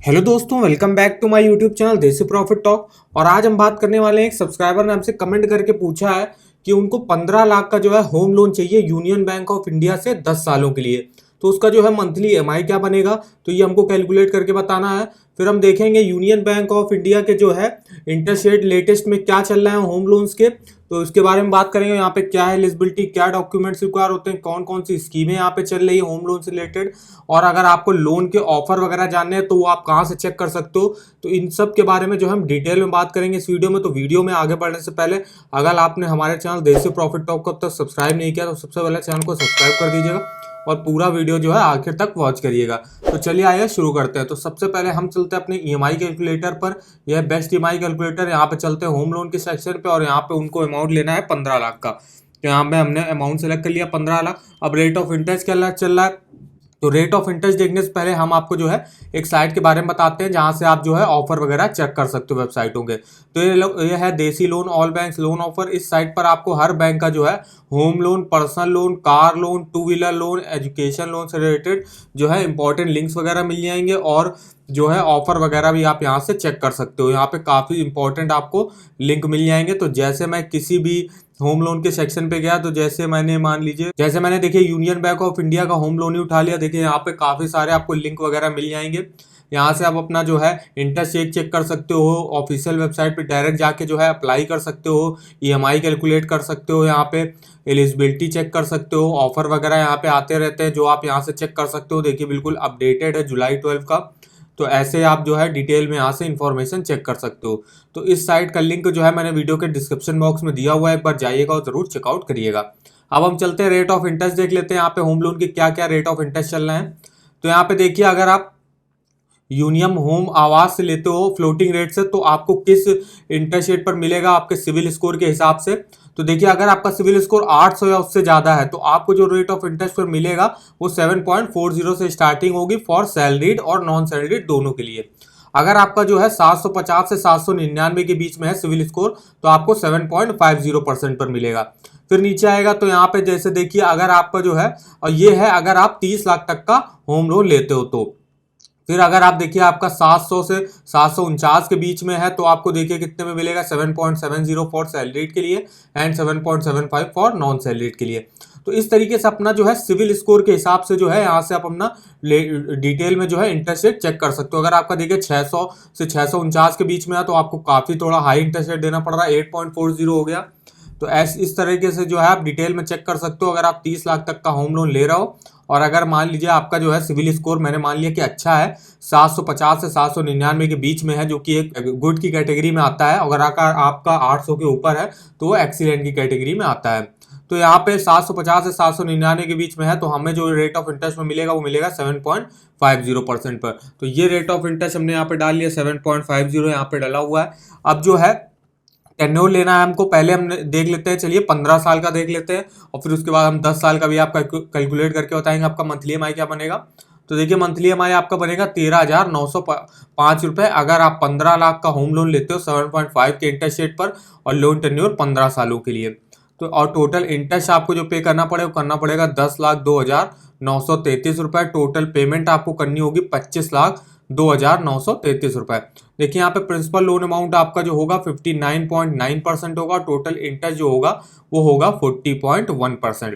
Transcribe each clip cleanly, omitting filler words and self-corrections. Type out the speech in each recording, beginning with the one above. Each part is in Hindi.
हेलो दोस्तों, welcome back to my YouTube channel Desi Profit Talk. और आज हम बात करने वाले हैं, एक सब्सक्राइबर ने हमसे कमेंट करके पूछा है कि उनको 15 लाख का जो है होम लोन चाहिए यूनियन बैंक ऑफ इंडिया से 10 सालों के लिए। तो उसका जो है मंथली ईएमआई क्या बनेगा, तो ये हमको कैलकुलेट करके बताना है। फिर हम देखेंगे यूनियन बैंक ऑफ इंडिया के जो है इंटरेस्ट रेट लेटेस्ट में क्या चल रहा है होम लोन्स के, तो इसके बारे में बात करेंगे। यहाँ पे क्या है एलिजिबिलिटी, क्या डॉक्यूमेंट्स रिक्वायर होते हैं, कौन कौन सी स्कीमें यहाँ पे चल रही है होम लोन से रिलेटेड, और अगर आपको लोन के ऑफर वगैरह जानने हैं तो वो आप कहाँ से चेक कर सकते हो। तो इन सब के बारे में जो हम डिटेल में बात करेंगे इस वीडियो में। तो वीडियो में आगे बढ़ने से पहले अगर आपने हमारे चैनल देसी प्रॉफिट टॉक को अब तक सब्सक्राइब नहीं किया तो सबसे पहले चैनल को सब्सक्राइब कर दीजिएगा और पूरा वीडियो जो है आखिर तक वॉच करिएगा। तो चलिए आइए शुरू करते हैं। तो सबसे पहले हम चलते हैं अपने ईएमआई कैलकुलेटर पर। यह बेस्ट ईएमआई कैलकुलेटर, यहाँ पे चलते हैं होम लोन के सेक्शन पे और यहाँ पे उनको अमाउंट लेना है 15 लाख का। तो यहाँ पे हमने अमाउंट सेलेक्ट कर लिया 15 लाख। अब रेट ऑफ इंटरेस्ट क्या चल रहा है, तो रेट ऑफ इंटरेस्ट देखने से पहले हम आपको जो है एक साइट के बारे में बताते हैं जहां से आप जो है ऑफर वगैरह चेक कर सकते हो वेबसाइटों के। तो ये है देसी loan all banks loan offer. इस साइट पर आपको हर बैंक का जो है home loan, personal loan, car loan, two wheeler loan, education loan से रिलेटेड जो है इंपॉर्टेंट लिंक्स वगैरह मिल जाएंगे और जो है ऑफर वगैरह भी आप यहाँ से चेक कर सकते हो। यहाँ पे काफ़ी इंपॉर्टेंट आपको लिंक मिल जाएंगे। तो जैसे मैं किसी भी होम लोन के सेक्शन पे गया, तो जैसे मैंने मान लीजिए जैसे मैंने देखिए यूनियन बैंक ऑफ इंडिया का होम लोन ही उठा लिया। देखिए यहाँ पे काफ़ी सारे आपको लिंक वगैरह मिल जाएंगे। यहाँ से आप अपना जो है इंटरेस्ट रेट चेक कर सकते हो, ऑफिशियल वेबसाइट पे डायरेक्ट जाके जो है अप्लाई कर सकते हो, ईएमआई कैलकुलेट कर सकते हो, यहाँ पे एलिजिबिलिटी चेक कर सकते हो, ऑफर वगैरह यहाँ पे आते रहते हैं जो आप यहाँ से चेक कर सकते हो। देखिए बिल्कुल अपडेटेड है जुलाई 12 का। तो ऐसे आप जो है डिटेल में यहाँ से इंफॉर्मेशन चेक कर सकते हो। तो इस साइट का लिंक जो है मैंने वीडियो के डिस्क्रिप्शन बॉक्स में दिया हुआ है, एक बार जाइएगा और जरूर चेकआउट करिएगा। अब हम चलते हैं रेट ऑफ इंटरेस्ट देख लेते हैं यहाँ पे होम लोन के क्या क्या रेट ऑफ इंटरेस्ट चल रहे हैं। तो यहाँ पे देखिए अगर आप यूनियन होम आवास से लेते हो फ्लोटिंग रेट से, तो आपको किस इंटरेस्ट रेट पर मिलेगा आपके सिविल स्कोर के हिसाब से। तो देखिए अगर आपका सिविल स्कोर 800 या उससे ज़्यादा है तो आपको जो रेट ऑफ इंटरेस्ट पर मिलेगा वो 7.40 से स्टार्टिंग होगी फॉर सैलरीड और नॉन सैलरीड दोनों के लिए। अगर आपका जो है 750 से 799 के बीच में है सिविल स्कोर तो आपको 7.50% पर मिलेगा। फिर नीचे आएगा तो यहाँ पे जैसे देखिए अगर आपका जो है, और ये है अगर आप 30 लाख तक का होम लोन लेते हो तो। फिर अगर आप देखिए आपका 700 से 749 के बीच में है तो आपको देखिए कितने में मिलेगा, 7.70 फॉर सैलरीड के लिए एंड 7.75 फॉर नॉन सैलरीड के लिए। तो इस तरीके से अपना जो है सिविल स्कोर के हिसाब से जो है यहाँ से आप अपना डिटेल में जो है इंटरेस्ट रेट चेक कर सकते हो। अगर आपका देखिए 600 से 649 के बीच में है तो आपको काफ़ी थोड़ा हाई इंटरेस्ट रेट देना पड़ रहा है, 8.40 हो गया। तो इस तरीके से जो है आप डिटेल में चेक कर सकते हो अगर आप 30 लाख तक का होम लोन ले रहे हो। और अगर मान लीजिए आपका जो है सिविल स्कोर मैंने मान लिया कि अच्छा है, 750 से 799 के बीच में है जो कि एक गुड की कैटेगरी में आता है। अगर आपका 800 के ऊपर है तो वो एक्सीलेंट की कैटेगरी में आता है। तो यहाँ पे 750 से 799 के बीच में है तो हमें जो रेट ऑफ इंटरेस्ट में मिलेगा वो मिलेगा 7.50% पर। तो ये रेट ऑफ इंटरेस्ट हमने यहाँ पे डाल लिया, 7.50 यहाँ पे डाला हुआ है। अब जो है टेन्योर लेना है हमको, पहले हम देख लेते हैं, चलिए 15 साल का देख लेते हैं और फिर उसके बाद हम 10 साल का भी आपका कैलकुलेट करके बताएंगे आपका मंथली ईएमआई क्या बनेगा। तो देखिए मंथली ईएमआई आपका बनेगा 13,905 रुपये अगर आप 15 लाख का होम लोन लेते हो 7.5 के इंटरेस्ट रेट पर और लोन टेन्योर 15 सालों के लिए। तो और टोटल इंटरेस्ट आपको जो पे करना पड़ेगा वो करना पड़ेगा 10,02,933 रुपये। टोटल पेमेंट आपको करनी होगी 25,02,933 रुपये। देखिए यहाँ पे प्रिंसिपल लोन अमाउंट आपका जो होगा 59.9% होगा, टोटल इंटरेस्ट जो होगा वो होगा 40.1%।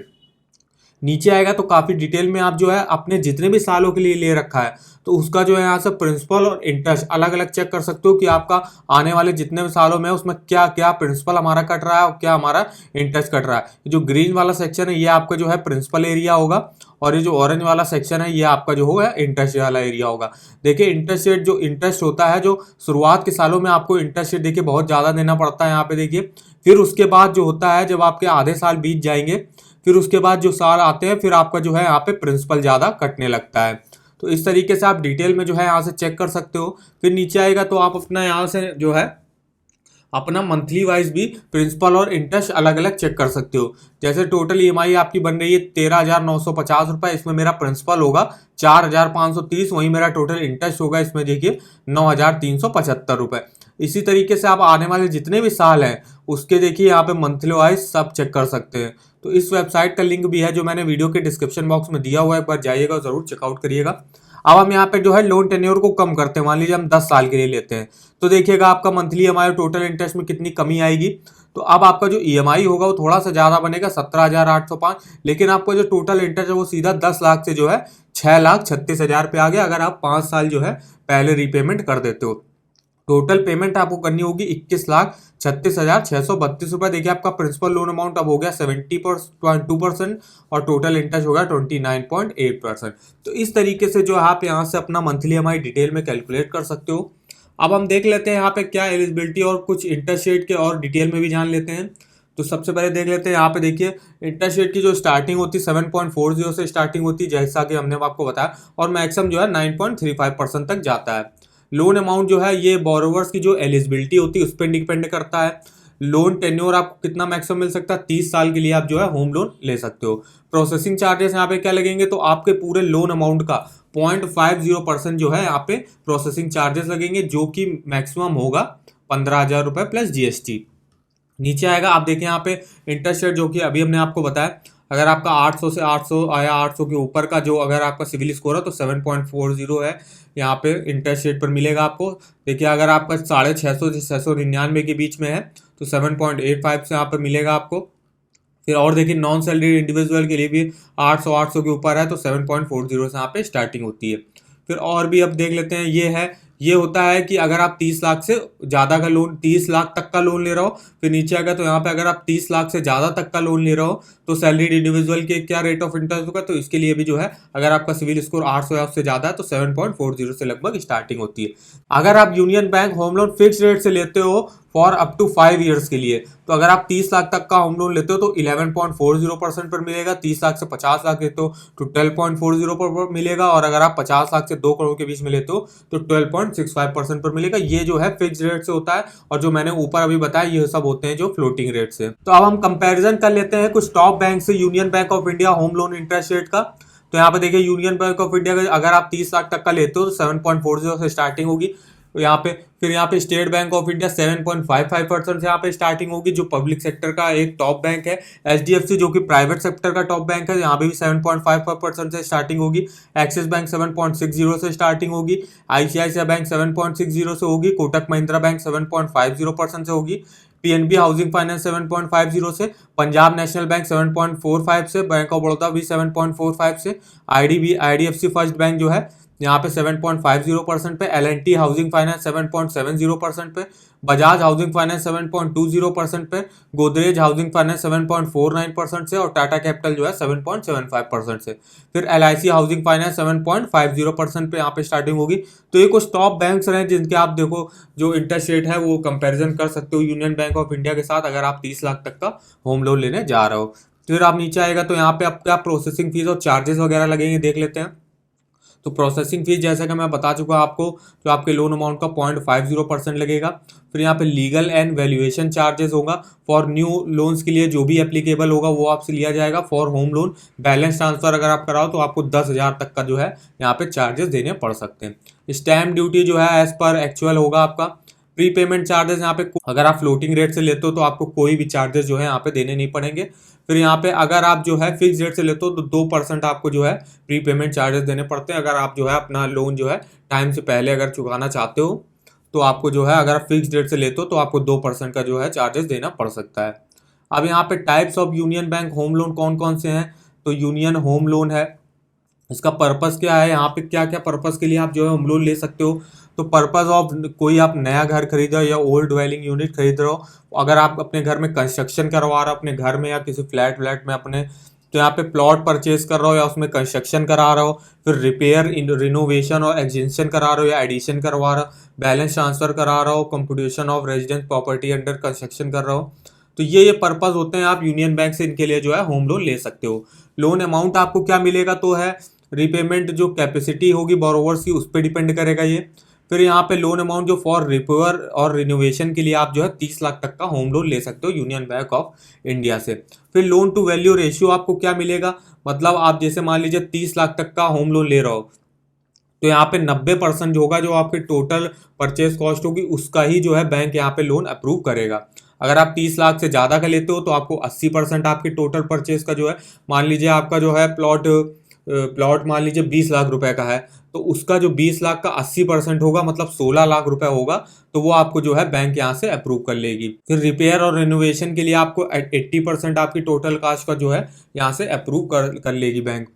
नीचे आएगा तो काफ़ी डिटेल में आप जो है अपने जितने भी सालों के लिए ले रखा है तो उसका जो है यहाँ से प्रिंसिपल और इंटरेस्ट अलग अलग चेक कर सकते हो कि आपका आने वाले जितने भी सालों में उसमें क्या क्या प्रिंसिपल हमारा कट रहा है और क्या हमारा इंटरेस्ट कट रहा है। जो ग्रीन वाला सेक्शन है ये आपका जो है प्रिंसिपल एरिया होगा और ये जो ऑरेंज वाला सेक्शन है ये आपका जो होगा इंटरेस्ट वाला एरिया होगा। देखिए इंटरेस्ट रेट जो इंटरेस्ट होता है जो शुरुआत के सालों में आपको इंटरेस्ट रेट देखिए बहुत ज़्यादा देना पड़ता है यहाँ पे देखिए। फिर उसके बाद जो होता है जब आपके आधे साल बीत जाएंगे फिर उसके बाद जो साल आते हैं फिर आपका जो है यहाँ पे प्रिंसिपल ज़्यादा कटने लगता है। तो इस तरीके से आप डिटेल में जो है यहाँ से चेक कर सकते हो। फिर नीचे आएगा तो आप अपना यहाँ से जो है अपना मंथली वाइज भी प्रिंसिपल और इंटरेस्ट अलग अलग चेक कर सकते हो। जैसे टोटल ईएमआई आपकी बन रही है 13,950 रुपये, इसमें मेरा प्रिंसिपल होगा 4,530, वहीं मेरा टोटल इंटरेस्ट होगा इसमें देखिए 9,375 रुपये। इसी तरीके से आप आने वाले जितने भी साल हैं उसके देखिए यहाँ पे मंथली वाइज सब चेक कर सकते हैं। तो इस वेबसाइट का लिंक भी है जो मैंने वीडियो के डिस्क्रिप्शन बॉक्स में दिया हुआ है, एक बार जाइएगा और ज़रूर चेकआउट करिएगा। अब हम यहाँ पे जो है लोन टेन्योर को कम करते हैं, मान लीजिए हम 10 साल के लिए लेते हैं, तो देखिएगा आपका मंथली हमारे टोटल इंटरेस्ट में कितनी कमी आएगी। तो अब आपका जो ईएमआई होगा वो थोड़ा सा ज़्यादा बनेगा 17,805, लेकिन आपको जो टोटल इंटरेस्ट है वो सीधा 10 लाख से जो है 6,36,000 पे आ गया, अगर आप 5 साल जो है पहले रीपेमेंट कर देते हो। टोटल पेमेंट आपको करनी होगी 21,36,632 रुपए। देखिए आपका प्रिंसिपल लोन अमाउंट अब हो गया 70.2% और टोटल इंटरेस्ट होगा 29.8%। तो इस तरीके से जो आप यहाँ से अपना मंथली हमारी डिटेल में कैलकुलेट कर सकते हो। अब हम देख लेते हैं यहाँ पे क्या एलिजिबिलिटी और कुछ इंटरेस्ट रेट के और डिटेल में भी जान लेते हैं। तो सबसे पहले देख लेते हैं यहाँ पे, देखिए इंटरेस्ट रेट की जो स्टार्टिंग होती है 7.40 से स्टार्टिंग होती है, जैसा कि हमने आपको बताया, और मैक्सिमम जो है 9.35% तक जाता है। लोन अमाउंट जो है ये बोरोवर्स की जो एलिजिबिलिटी होती है उस पर डिपेंड करता है। लोन टेन्योर आपको कितना मैक्सिमम मिल सकता है, 30 साल के लिए आप जो है होम लोन ले सकते हो। प्रोसेसिंग चार्जेस यहाँ पे क्या लगेंगे, तो आपके पूरे लोन अमाउंट का 0.50% जो है यहाँ पे प्रोसेसिंग चार्जेस लगेंगे, जो कि मैक्सिमम होगा 15,000 रुपये प्लस जीएसटी। नीचे आएगा, आप देखें यहाँ पे इंटरेस्ट रेट जो कि अभी हमने आपको बताया, अगर आपका 800 से 800 आया, 800 के ऊपर का जो अगर आपका सिविल स्कोर है तो 7.40 है यहाँ पे इंटरेस्ट रेट पर मिलेगा आपको। देखिए अगर आपका 650 से 699 के बीच में है तो 7.85 से यहाँ पर मिलेगा आपको। फिर और देखिए नॉन सैलरी इंडिविजुअल के लिए भी 800 के ऊपर है तो 7.40 से यहाँ पे स्टार्टिंग होती है। फिर और भी अब देख लेते हैं, ये होता है कि अगर आप 30 लाख से ज़्यादा का लोन, 30 लाख तक का लोन ले रहे हो, फिर नीचे आएगा तो यहाँ पे अगर आप 30 लाख से ज़्यादा तक का लोन ले रहे हो तो सैलरीड इंडिविजुअल के क्या रेट ऑफ इंटरेस्ट होगा, तो इसके लिए भी जो है अगर आपका सिविल स्कोर 800 या उससे ज़्यादा है तो 7.40 से लगभग स्टार्टिंग होती है। अगर आप union bank home loan fix rate से लेते हो फॉर अप टू 5 ईयर्स के लिए, तो अगर आप 30 लाख तक का होम लोन लेते हो तो 11.40% पर मिलेगा, 30 लाख से 50 लाख लेते हो तो 12.40 पर मिलेगा, और अगर आप 50 लाख से 2 करोड़ के बीच में लेते हो तो 12.65% पर मिलेगा। ये जो है फिक्स रेट से होता है, और जो मैंने ऊपर अभी बताया ये सब होते हैं जो फ्लोटिंग रेट से। तो अब हम कंपैरिजन कर लेते हैं कुछ टॉप बैंक से union bank of India home loan interest rate का। तो यहाँ पे देखिए यूनियन बैंक ऑफ इंडिया का अगर आप 30 लाख तक का लेते हो तो 7.40 से स्टार्टिंग होगी यहाँ पे। फिर यहाँ पे स्टेट बैंक ऑफ इंडिया 7.55% से यहाँ पे स्टार्टिंग होगी, जो पब्लिक सेक्टर का एक टॉप बैंक है। एचडीएफसी जो कि प्राइवेट सेक्टर का टॉप बैंक है, यहाँ पे भी 7.55% से स्टार्टिंग होगी। एक्सिस बैंक 7.60 से स्टार्टिंग होगी। आईसीआईसीआई बैंक 7.60 से होगी। कोटक महिंद्रा बैंक 7.50% से होगी। पीएनबी हाउसिंग फाइनेंस 7.50 से, पंजाब नेशनल बैंक 7.45 से, बैंक ऑफ बड़ौदा भी 7.45 से, आईडीएफसी फर्स्ट बैंक जो है यहाँ पे 7.50% पे, एल&टी हाउसिंग फाइनेंस 7.70% पे, बजाज हाउसिंग फाइनेंस 7.20% पे, गोदरेज हाउसिंग फाइनेंस 7.49% से, और टाटा कैपिटल जो है 7.75% से। फिर एलआईसी हाउसिंग फाइनेंस 7.50% पे यहाँ पे स्टार्टिंग होगी। तो ये कुछ टॉप बैंक्स हैं जिनके आप देखो जो इंटरेस्ट रेट है वो कंपैरिजन कर सकते हो यूनियन बैंक ऑफ इंडिया के साथ, अगर आप 30 लाख तक का होम लोन लेने जा रहे हो। फिर आप नीचे आएगा तो यहाँ पे आपका प्रोसेसिंग फीस और चार्जेस वगैरह लगेंगे, देख लेते हैं। तो प्रोसेसिंग फीस जैसा कि मैं बता चुका आपको, जो आपके लोन अमाउंट का 0.50% लगेगा। फिर यहाँ पे लीगल एंड वैल्यूएशन चार्जेस होगा फॉर न्यू लोन्स के लिए, जो भी एप्लीकेबल होगा वो आपसे लिया जाएगा। For home loan balance transfer अगर आप कराओ तो आपको 10,000 तक का जो है यहाँ पे चार्जेस देने पड़ सकते हैं। स्टैम्प ड्यूटी जो है एज पर एक्चुअल होगा आपका। प्री पेमेंट चार्जेस यहाँ पे अगर आप फ्लोटिंग रेट से लेते हो तो आपको कोई भी चार्जेस जो है यहाँ पे देने नहीं पड़ेंगे। फिर यहाँ पे अगर आप जो है फिक्स रेट से लेते हो तो 2% आपको जो है प्री पेमेंट चार्जेस देने पड़ते हैं। अगर आप जो है अपना लोन जो है टाइम से पहले अगर चुकाना चाहते हो तो आपको जो है, अगर आप फिक्स रेट से लेते हो तो आपको 2% का जो है चार्जेस देना पड़ सकता है। अब यहाँ पे types of union bank home loan कौन कौन से हैं, तो यूनियन होम लोन है। इसका पर्पस क्या है, यहाँ पे क्या क्या पर्पस के लिए आप जो है होम लोन ले सकते हो। तो पर्पस ऑफ कोई आप नया घर खरीद रहे हो या ओल्ड ड्वेलिंग यूनिट खरीद रहे हो, अगर आप अपने घर में कंस्ट्रक्शन करवा रहे हो अपने घर में या किसी फ्लैट में अपने, तो यहाँ पे प्लॉट परचेज कर रहे हो या उसमें कंस्ट्रक्शन करा रहे हो, फिर रिपेयर रिनोवेशन और एक्सटेंशन करा रहे हो या एडिशन करवा रहे हो, बैलेंस ट्रांसफर करा रहे हो, computation of residence property under construction कर रहे हो, तो ये पर्पस होते हैं। आप यूनियन बैंक से इनके लिए जो है होम लोन ले सकते हो। लोन अमाउंट आपको क्या मिलेगा, तो है रीपेमेंट जो कैपेसिटी होगी बोरोवर्स की उस पर डिपेंड करेगा ये। फिर यहाँ पे लोन अमाउंट जो फॉर रिपेयर और रिनोवेशन के लिए आप जो है 30 लाख तक का होम लोन ले सकते हो यूनियन बैंक ऑफ इंडिया से। फिर लोन टू वैल्यू रेशियो आपको क्या मिलेगा, मतलब आप जैसे मान लीजिए 30 लाख तक का होम लोन ले रहे हो तो यहाँ पे 90% होगा जो आपके टोटल परचेज कॉस्ट होगी उसका ही जो है बैंक यहाँ पे लोन अप्रूव करेगा। अगर आप 30 लाख से ज़्यादा का लेते हो तो आपको 80% आपके टोटल परचेज का जो है, मान लीजिए आपका जो है प्लॉट मान लीजिए 20 लाख रुपए का है, तो उसका जो 20 लाख का 80% होगा, मतलब 16 लाख रुपए होगा, तो वो आपको जो है बैंक यहाँ से अप्रूव कर लेगी। फिर रिपेयर और रिनोवेशन के लिए आपको 80% आपकी टोटल कास्ट का जो है यहाँ से अप्रूव कर लेगी बैंक।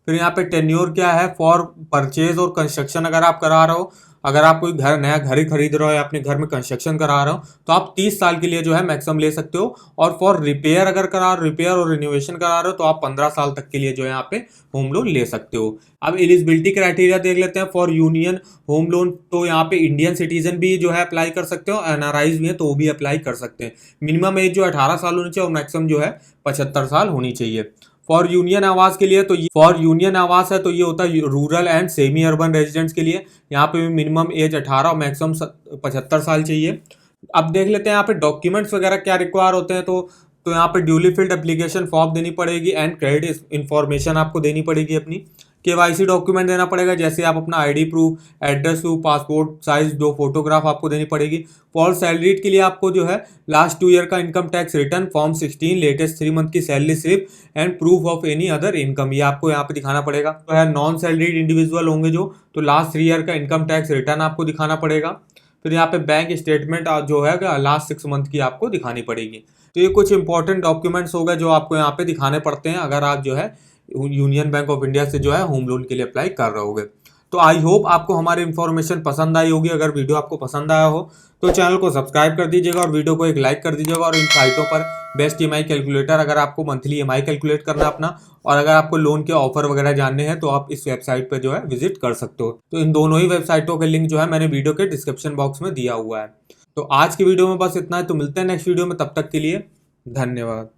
फिर यहाँ पे टेन्योर क्या है, फॉर परचेज और कंस्ट्रक्शन अगर आप करा रहे हो, अगर आप कोई नया घर ही खरीद रहे हो या अपने घर में कंस्ट्रक्शन करा रहे हो, तो आप 30 साल के लिए जो है मैक्सिमम ले सकते हो। और फॉर रिपेयर अगर रिपेयर और रिनोवेशन करा रहे हो, तो आप 15 साल तक के लिए जो है यहाँ पे होम लोन ले सकते हो। अब एलिजिबिलिटी क्राइटेरिया देख लेते हैं फॉर यूनियन होम लोन। तो यहाँ पे इंडियन सिटीजन भी जो है अप्लाई कर सकते हो, एनआरआईज भी है तो वो भी अप्लाई कर सकते हैं। मिनिमम एज जो 18 साल होनी चाहिए और मैक्सिमम जो है 75 साल होनी चाहिए। फॉर यूनियन आवास के लिए, तो फॉर यूनियन आवास है तो ये होता है rural and semi urban residents के लिए। यहाँ पे भी मिनिमम एज 18 और मैक्सिमम 75 साल चाहिए। अब देख लेते हैं यहाँ पे डॉक्यूमेंट्स वगैरह क्या रिक्वायर होते हैं। तो यहाँ पे ड्यूली फिल्ड एप्लीकेशन फॉर्म देनी पड़ेगी एंड क्रेडिट इन्फॉर्मेशन आपको देनी पड़ेगी अपनी। केवाईसी डॉक्यूमेंट देना पड़ेगा, जैसे आप अपना ID proof, address proof, passport size 2 photograph आपको देनी पड़ेगी। फॉर सैलरीड के लिए आपको जो है लास्ट 2 ईयर का income tax return, form 16, latest 3 month की salary slip and proof of any other income, ये आपको यहाँ पे दिखाना पड़ेगा। तो है नॉन सैलरीड इंडिविजुअल होंगे जो, तो लास्ट 3 ईयर का इनकम टैक्स रिटर्न आपको दिखाना पड़ेगा। फिर यहाँ पे बैंक स्टेटमेंट जो है लास्ट 6 मंथ की आपको दिखानी पड़ेगी। तो ये कुछ इंपॉर्टेंट डॉक्यूमेंट्स हो गए जो आपको यहाँ पे दिखाने पड़ते हैं अगर आप जो है यूनियन बैंक ऑफ इंडिया से जो है होम लोन के लिए अप्लाई कर रहे होगे। तो आई होप आपको हमारी इन्फॉर्मेशन पसंद आई होगी। अगर वीडियो आपको पसंद आया हो तो चैनल को सब्सक्राइब कर दीजिएगा और वीडियो को एक लाइक कर दीजिएगा। और इन साइटों पर बेस्ट ईएमआई कैलकुलेटर, अगर आपको मंथली ईएमआई कैलकुलेट करना अपना, और अगर आपको लोन के ऑफर वगैरह जानने हैं तो आप इस वेबसाइट पर जो है विजिट कर सकते हो। तो इन दोनों ही वेबसाइटों के लिंक जो है मैंने वीडियो के डिस्क्रिप्शन बॉक्स में दिया हुआ है। तो आज की वीडियो में बस इतना है, तो मिलते हैं नेक्स्ट वीडियो में, तब तक के लिए धन्यवाद।